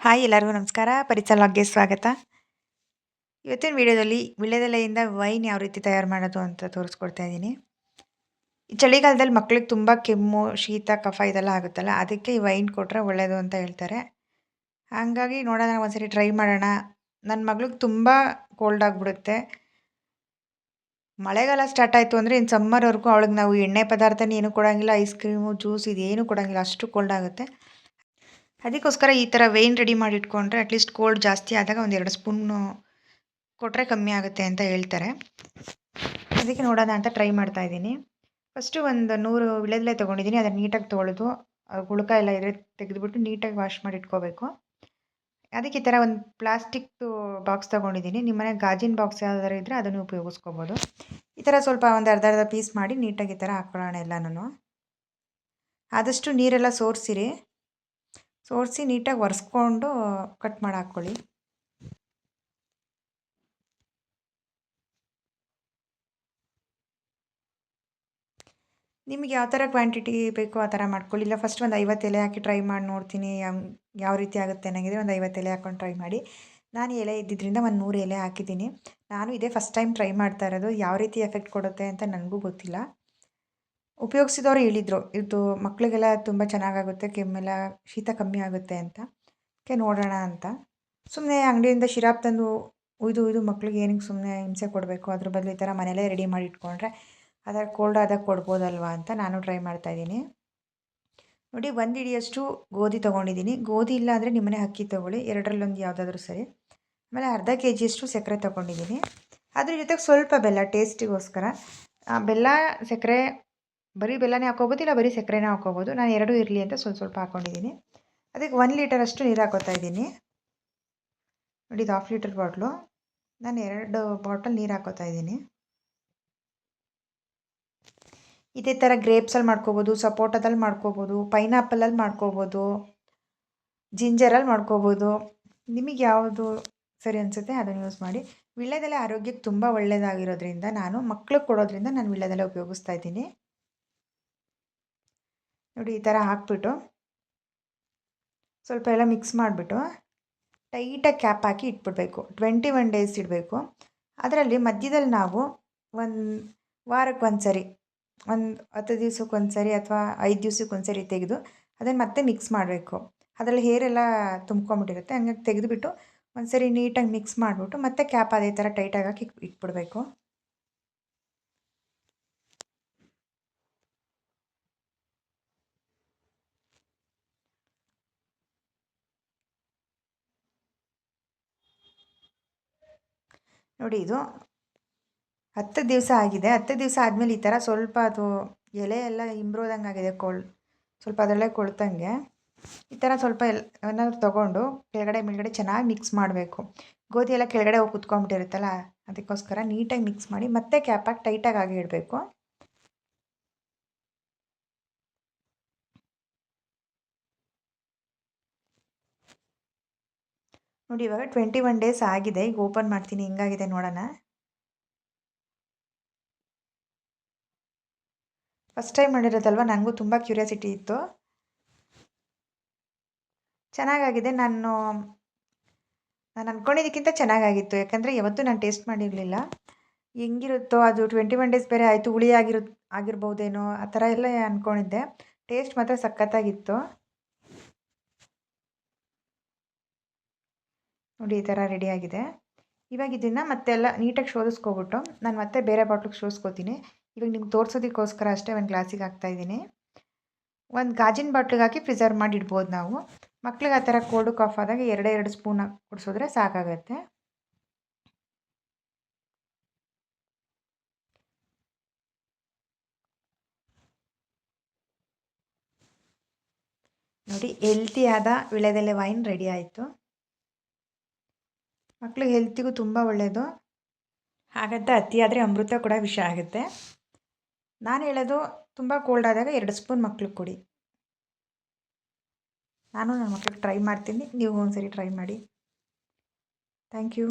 Hi ಎಲ್ಲರಿಗೂ ನಮಸ್ಕಾರ. ಪರಿಚಯ ಲಾಗ್ಗೆ ಸ್ವಾಗತ. ಇವತ್ತಿನ ವಿಡಿಯೋದಲ್ಲಿ ವೀಳ್ಯದೆಲೆಯಿಂದ ವೈನ್ ಯಾವ ರೀತಿ ತಯಾರು ಮಾಡೋದು ಅಂತ ತೋರಿಸ್ಕೊಡ್ತಾ ಇದ್ದೀನಿ. ಈ ಚಳಿಗಾಲದಲ್ಲಿ ಮಕ್ಳಿಗೆ ತುಂಬ ಕೆಮ್ಮು, ಶೀತ, ಕಫ ಇದೆಲ್ಲ ಆಗುತ್ತಲ್ಲ, ಅದಕ್ಕೆ ಈ ವೈನ್ ಕೊಟ್ಟರೆ ಒಳ್ಳೆಯದು ಅಂತ ಹೇಳ್ತಾರೆ. ಹಾಗಾಗಿ ನೋಡೋಣ ಒಂದ್ಸರಿ ಟ್ರೈ ಮಾಡೋಣ. ನನ್ನ ಮಗಳಿಗೆ ತುಂಬ ಕೋಲ್ಡ್ ಆಗಿಬಿಡುತ್ತೆ. ಮಳೆಗಾಲ ಸ್ಟಾರ್ಟ್ ಆಯಿತು ಅಂದರೆ ಇನ್ನು ಸಮ್ಮರ್ವರೆಗೂ ಅವಳಿಗೆ ನಾವು ಎಣ್ಣೆ ಪದಾರ್ಥನ ಏನೂ ಕೊಡೋಂಗಿಲ್ಲ, ಐಸ್ ಕ್ರೀಮು, ಜ್ಯೂಸ್ ಇದೇನು ಕೊಡೋಂಗಿಲ್ಲ, ಅಷ್ಟು ಕೋಲ್ಡ್ ಆಗುತ್ತೆ. ಅದಕ್ಕೋಸ್ಕರ ಈ ಥರ ವೈನ್ ರೆಡಿ ಮಾಡಿ ಇಟ್ಕೊಂಡ್ರೆ ಅಟ್ಲೀಸ್ಟ್ ಕೋಲ್ಡ್ ಜಾಸ್ತಿ ಆದಾಗ ಒಂದು 2 ಸ್ಪೂನು ಕೊಟ್ಟರೆ ಕಮ್ಮಿ ಆಗುತ್ತೆ ಅಂತ ಹೇಳ್ತಾರೆ. ಅದಕ್ಕೆ ನೋಡೋಣ ಅಂತ ಟ್ರೈ ಮಾಡ್ತಾ ಇದ್ದೀನಿ. ಫಸ್ಟು ಒಂದು 100 ವೀಳ್ಯದೆಲೆ ತೊಗೊಂಡಿದ್ದೀನಿ. ಅದನ್ನು ನೀಟಾಗಿ ತೊಳೆದು ಗುಳ್ಕ ಎಲ್ಲ ಇದ್ರೆ ತೆಗೆದುಬಿಟ್ಟು ನೀಟಾಗಿ ವಾಶ್ ಮಾಡಿ ಇಟ್ಕೋಬೇಕು. ಅದಕ್ಕೆ ಈ ಥರ ಒಂದು ಪ್ಲಾಸ್ಟಿಕ್ದು ಬಾಕ್ಸ್ ತೊಗೊಂಡಿದ್ದೀನಿ. ನಿಮ್ಮ ಮನೆಗೆ ಗಾಜಿನ ಬಾಕ್ಸ್ ಯಾವ್ದಾದ್ರು ಇದ್ದರೆ ಅದನ್ನು ಉಪಯೋಗಿಸ್ಕೋಬೋದು. ಈ ಥರ ಸ್ವಲ್ಪ ಒಂದು ಅರ್ಧ ಪೀಸ್ ಮಾಡಿ ನೀಟಾಗಿ ಈ ಥರ ಹಾಕ್ಕೊಳ್ಳೋಣ ಎಲ್ಲನೂ. ಆದಷ್ಟು ನೀರೆಲ್ಲ ಸೋರಿಸಿ ನೀಟಾಗಿ ಒರೆಸ್ಕೊಂಡು ಕಟ್ ಮಾಡಿ ಹಾಕ್ಕೊಳ್ಳಿ. ನಿಮಗೆ ಯಾವ ಥರ ಕ್ವಾಂಟಿಟಿ ಬೇಕೋ ಆ ಥರ ಮಾಡ್ಕೊಳ್ಳಿ. ಇಲ್ಲ ಫಸ್ಟ್ ಒಂದು 50 ಎಲೆ ಹಾಕಿ ಟ್ರೈ ಮಾಡಿ ನೋಡ್ತೀನಿ ಯಾವ ರೀತಿ ಆಗುತ್ತೆ ಅನ್ನಂಗಿದ್ರೆ ಒಂದು 50 ಎಲೆ ಹಾಕ್ಕೊಂಡು ಟ್ರೈ ಮಾಡಿ. ನಾನು ಎಲೆ ಇದ್ದಿದ್ದರಿಂದ ಒಂದು 100 ಎಲೆ ಹಾಕಿದ್ದೀನಿ. ನಾನು ಇದೇ ಫಸ್ಟ್ ಟೈಮ್ ಟ್ರೈ ಮಾಡ್ತಾ ಇರೋದು. ಯಾವ ರೀತಿ ಎಫೆಕ್ಟ್ ಕೊಡುತ್ತೆ ಅಂತ ನನಗೂ ಗೊತ್ತಿಲ್ಲ. ಉಪಯೋಗಿಸಿದವರು ಹೇಳಿದರು, ಇದು ಮಕ್ಕಳಿಗೆಲ್ಲ ತುಂಬ ಚೆನ್ನಾಗಾಗುತ್ತೆ, ಕೆಮ್ಮೆಲ್ಲ ಶೀತ ಕಮ್ಮಿ ಆಗುತ್ತೆ ಅಂತ. ಅದಕ್ಕೆ ನೋಡೋಣ ಅಂತ. ಸುಮ್ಮನೆ ಅಂಗಡಿಯಿಂದ ಶಿರಾಪ್ ತಂದು ಉಯ್ದು ಮಕ್ಳಿಗೆ ಏನಕ್ಕೆ ಸುಮ್ಮನೆ ಹಿಂಸೆ ಕೊಡಬೇಕು, ಅದ್ರ ಬದಲು ಈ ಥರ ಮನೇಲೇ ರೆಡಿ ಮಾಡಿ ಇಟ್ಕೊಂಡ್ರೆ ಅದಾಗ ಕೋಲ್ಡ್ ಆದಾಗ ಕೊಡ್ಬೋದಲ್ವ ಅಂತ ನಾನು ಟ್ರೈ ಮಾಡ್ತಾಯಿದ್ದೀನಿ. ನೋಡಿ, 1 ಹಿಡಿಯಷ್ಟು ಗೋಧಿ ತೊಗೊಂಡಿದ್ದೀನಿ. ಗೋಧಿ ಇಲ್ಲ ಅಂದರೆ ನಿಮ್ಮನೆ ಅಕ್ಕಿ ತೊಗೊಳ್ಳಿ, ಎರಡರಲ್ಲೊಂದು ಯಾವುದಾದ್ರೂ ಸರಿ. ಆಮೇಲೆ ಅರ್ಧ ಕೆಜಿಯಷ್ಟು ಸಕ್ಕರೆ ತೊಗೊಂಡಿದ್ದೀನಿ. ಅದ್ರ ಜೊತೆಗೆ ಸ್ವಲ್ಪ ಬೆಲ್ಲ ಟೇಸ್ಟಿಗೋಸ್ಕರ. ಬೆಲ್ಲ, ಸಕ್ಕರೆ, ಬರೀ ಬೆಲ್ಲನೇ ಹಾಕ್ಕೋಬೋದು, ಇಲ್ಲ ಬರೀ ಸಕ್ಕರೆನೇ ಹಾಕ್ಕೋಬೋದು. ನಾನು ಎರಡೂ ಇರಲಿ ಅಂತ ಸ್ವಲ್ಪ ಹಾಕ್ಕೊಂಡಿದ್ದೀನಿ. ಅದಕ್ಕೆ 1 ಲೀಟರಷ್ಟು ನೀರು ಹಾಕ್ಕೋತಾ ಇದ್ದೀನಿ. ನೋಡಿ, ಇದು 1/2 ಲೀಟರ್ ಬಾಟ್ಲು. ನಾನು 2 ಬಾಟಲ್ ನೀರು ಹಾಕ್ಕೋತಾ ಇದ್ದೀನಿ. ಇದೇ ಥರ ಗ್ರೇಪ್ಸಲ್ಲಿ ಮಾಡ್ಕೋಬೋದು, ಸಪೋಟದಲ್ಲಿ ಮಾಡ್ಕೋಬೋದು, ಪೈನಾಪಲಲ್ಲಿ ಮಾಡ್ಕೋಬೋದು, ಜಿಂಜರಲ್ಲಿ ಮಾಡ್ಕೋಬೋದು. ನಿಮಗೆ ಯಾವುದು ಸರಿ ಅನಿಸುತ್ತೆ ಅದನ್ನು ಯೂಸ್ ಮಾಡಿ. ವೀಳ್ಯದೆಲೆ ಆರೋಗ್ಯಕ್ಕೆ ತುಂಬ ಒಳ್ಳೆಯದಾಗಿರೋದ್ರಿಂದ ನಾನು ಮಕ್ಳಿಗೆ ಕೊಡೋದ್ರಿಂದ ನಾನು ವೀಳ್ಯದೆಲೆ ಉಪಯೋಗಿಸ್ತಾ ಇದ್ದೀನಿ. ನೋಡಿ, ಈ ಥರ ಹಾಕ್ಬಿಟ್ಟು ಸ್ವಲ್ಪ ಎಲ್ಲ ಮಿಕ್ಸ್ ಮಾಡಿಬಿಟ್ಟು ಟೈಟಾಗಿ ಕ್ಯಾಪ್ ಹಾಕಿ ಇಟ್ಬಿಡಬೇಕು. 21 ಡೇಸ್ ಇಡಬೇಕು. ಅದರಲ್ಲಿ ಮಧ್ಯದಲ್ಲಿ ನಾವು ಒಂದು ವಾರಕ್ಕೆ ಒಂದು ಸರಿ, ಒಂದು 10 ದಿವ್ಸಕ್ಕೆ ಸರಿ ಅಥವಾ 5 ದಿವ್ಸಕ್ಕೆ ಸರಿ ತೆಗೆದು ಅದನ್ನು ಮತ್ತೆ ಮಿಕ್ಸ್ ಮಾಡಬೇಕು. ಅದರಲ್ಲಿ ಹೇರೆಲ್ಲ ತುಂಬ್ಕೊಂಬಿಟ್ಟಿರುತ್ತೆ, ಹಂಗಾಗಿ ತೆಗೆದುಬಿಟ್ಟು ಒಂದು ಸರಿ ನೀಟಾಗಿ ಮಿಕ್ಸ್ ಮಾಡಿಬಿಟ್ಟು ಮತ್ತೆ ಕ್ಯಾಪ್ ಅದೇ ಥರ ಟೈಟಾಗಿ ಹಾಕಿ ಇಟ್ಬಿಡಬೇಕು. ನೋಡಿ, ಇದು 10 ದಿವಸ ಆಗಿದೆ. 10 ದಿವಸ ಆದಮೇಲೆ ಈ ಥರ ಸ್ವಲ್ಪ ಅದು ಎಲೆ ಎಲ್ಲ ಇಂಬ್ರೋದಂಗೆ ಆಗಿದೆ, ಸ್ವಲ್ಪ ಅದರಲ್ಲೇ ಕೊಳ್ತಂಗೆ. ಈ ಥರ ಸ್ವಲ್ಪ ಏನಾದ್ರು ತೊಗೊಂಡು ಕೆಳಗಡೆ ಮೇಲ್ಗಡೆ ಚೆನ್ನಾಗಿ ಮಿಕ್ಸ್ ಮಾಡಬೇಕು. ಗೋಧಿ ಎಲ್ಲ ಕೆಳಗಡೆ ಹೋಗಿ ಕುತ್ಕೊಂಡ್ಬಿಟ್ಟಿರುತ್ತಲ್ಲ, ಅದಕ್ಕೋಸ್ಕರ ನೀಟಾಗಿ ಮಿಕ್ಸ್ ಮಾಡಿ ಮತ್ತೆ ಕ್ಯಾಪ್ ಹಾಕಿ ಟೈಟಾಗಿ ಹಾಗೆ ಇಡಬೇಕು. ನೋಡಿ, ಇವಾಗ 21 ಡೇಸ್ ಆಗಿದೆ. ಈಗ ಓಪನ್ ಮಾಡ್ತೀನಿ, ಹೆಂಗಾಗಿದೆ ನೋಡೋಣ. ಫಸ್ಟ್ ಟೈಮ್ ಮಾಡಿರೋದಲ್ವ, ನನಗೂ ತುಂಬ ಕ್ಯೂರಿಯಾಸಿಟಿ ಇತ್ತು. ಚೆನ್ನಾಗಾಗಿದೆ. ನಾನು ಅಂದ್ಕೊಂಡಿದ್ದಕ್ಕಿಂತ ಚೆನ್ನಾಗಾಗಿತ್ತು. ಯಾಕಂದರೆ ಯಾವತ್ತೂ ನಾನು ಟೇಸ್ಟ್ ಮಾಡಿರಲಿಲ್ಲ. ಹೆಂಗಿರುತ್ತೋ ಅದು 21 ಡೇಸ್ ಬೇರೆ ಆಯಿತು, ಹುಳಿ ಆಗಿರ್ಬೋದೇನೋ ಆ ಥರ ಎಲ್ಲ ಅಂದ್ಕೊಂಡಿದ್ದೆ. ಟೇಸ್ಟ್ ಮಾತ್ರ ಸಖತ್ತಾಗಿತ್ತು. ನೋಡಿ, ಈ ಥರ ರೆಡಿಯಾಗಿದೆ. ಇವಾಗ ಇದನ್ನು ಮತ್ತೆಲ್ಲ ನೀಟಾಗಿ ಶೋಧಿಸ್ಕೊಬಿಟ್ಟು ನಾನು ಮತ್ತೆ ಬೇರೆ ಬಾಟ್ಲಿಗೆ ಶೋಧಿಸ್ಕೋತೀನಿ. ಇವಾಗ ನಿಮ್ಗೆ ತೋರಿಸೋದಕ್ಕೋಸ್ಕರ ಅಷ್ಟೇ ಒಂದು ಗ್ಲಾಸಿಗೆ ಹಾಕ್ತಾಯಿದ್ದೀನಿ. ಒಂದು ಗಾಜಿನ ಬಾಟ್ಲಿಗೆ ಹಾಕಿ ಪ್ರಿಸರ್ವ್ ಮಾಡಿ ಇಡ್ಬೋದು ನಾವು. ಮಕ್ಳಿಗೆ ಆ ಥರ ಕೋಲ್ಡು ಕಾಫ್ ಆದಾಗ 2 ಸ್ಪೂನ್ ಕುಡಿಸಿದ್ರೆ ಸಾಕಾಗತ್ತೆ. ನೋಡಿ, ಹೆಲ್ತಿಯಾದ ವೀಳ್ಯದೆಲೆ ವೈನ್ ರೆಡಿ ಆಯಿತು. ಮಕ್ಳಿಗೆ ಹೆಲ್ತಿಗೂ ತುಂಬ ಒಳ್ಳೆಯದು. ಹಾಗಂತ ಅತಿಯಾದರೆ ಅಮೃತ ಕೂಡ ವಿಷ ಆಗುತ್ತೆ. ನಾನು ಹೇಳೋದು, ತುಂಬ ಕೋಲ್ಡ್ ಆದಾಗ 2 ಸ್ಪೂನ್ ಮಕ್ಳಿಗೆ ಕೊಡಿ. ನಾನು ನನ್ನ ಮಕ್ಳಿಗೆ ಟ್ರೈ ಮಾಡ್ತೀನಿ, ನೀವು ಒಂದ್ಸರಿ ಟ್ರೈ ಮಾಡಿ. Thank you.